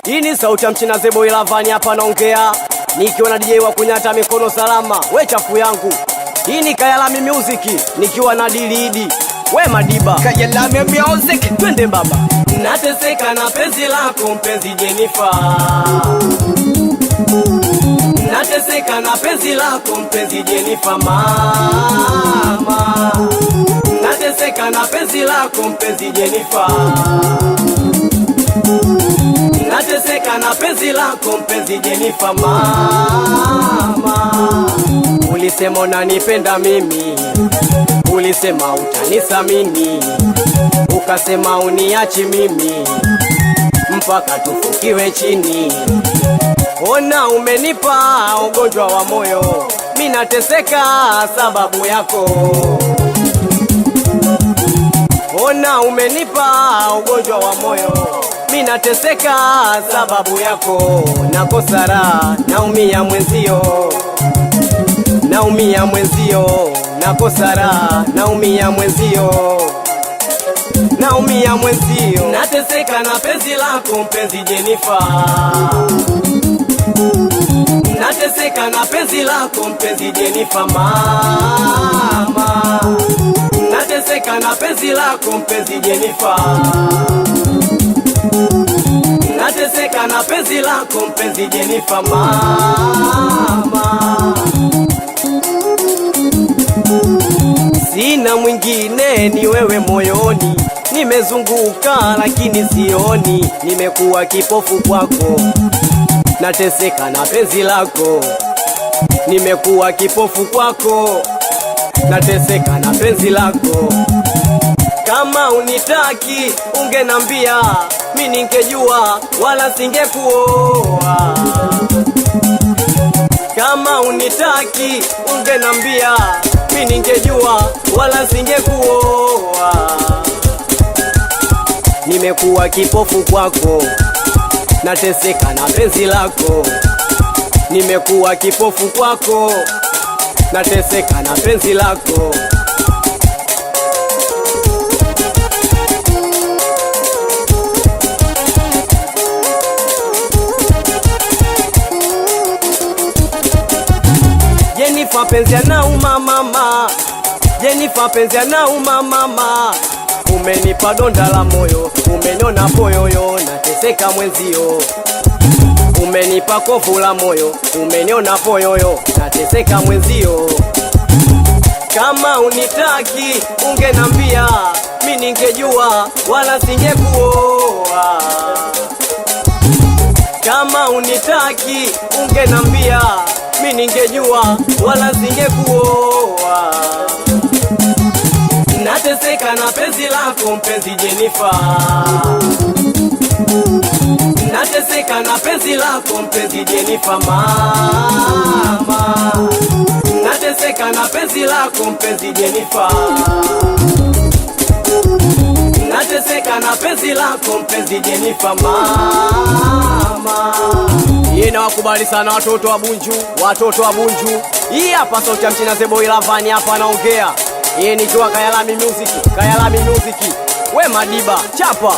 Hii ni sauti ya Mchina Zebo Ilavani hapa naongea, nikiwa na DJ wa kunyata mikono salama, we chafu yangu. Hii ni Kayalami Music, nikiwa na Dilidi, we Madiba. Kayalami Music, twende baba. Nateseka na penzi lako mpenzi Jennifer, nateseka na penzi lako mpenzi Jennifer mama, nateseka na penzi lako mpenzi Jennifer, nateseka na penzi lako mpenzi Jennifer mama. Ulisema unanipenda mimi, ulisema utanisamini, ukasema uniachi mimi mpaka tufukiwe chini. Ona umenipa ugonjwa wa moyo, mimi nateseka sababu yako. Ona umenipa ugonjwa wa moyo, mimi nateseka sababu yako. Nakosa raha, naumia mwenzio, naumia mwenzio, nakosa raha, naumia mwenzio, naumia mwenzio. Nateseka na penzi lako mpenzi Jennifer, nateseka na penzi lako mpenzi Jennifer mama, nateseka na penzi lako mpenzi Jennifer, nateseka na penzi lako mpenzi Jennifer mama. Sina mwingine ni wewe moyoni, nimezunguka lakini sioni, nimekuwa kipofu kwako, nateseka na penzi lako, nimekuwa kipofu kwako, nateseka na penzi lako. Kama unitaki ungenambia, mimi ningejua wala singekuoa. Kama unitaki ungenambia, mimi ningejua wala singekuoa. Nimekuwa kipofu kwako, nateseka na penzi lako, nimekuwa kipofu kwako, nateseka na penzi lako. Jennifer penzi yanauma mama, Jennifer penzi yanauma mama. Umenipa donda la moyo, umeniona poyoyo, nateseka mwenzio. Umenipa kofu la moyo, umeniona poyoyo, nateseka mwenzio. Kama unitaki ungenambia, mimi ningejua wala singekuoa. Kama unitaki ungenambia, mimi ningejua wala singekuoa. Nateseka na penzi lako mpenzi Jennifer, nateseka na penzi lako mpenzi Jennifer mama, nateseka na penzi lako mpenzi Jennifer, nateseka na penzi lako mpenzi Jennifer mama. Yena wakubali sana watoto wa Bunju, watoto wa Bunju. Hii hapa sauti ya Mchina Zebo Ilavani hapa naongea. Yeye nikiwa Kayalami Music, Kayalami Music. We Madiba, chapa.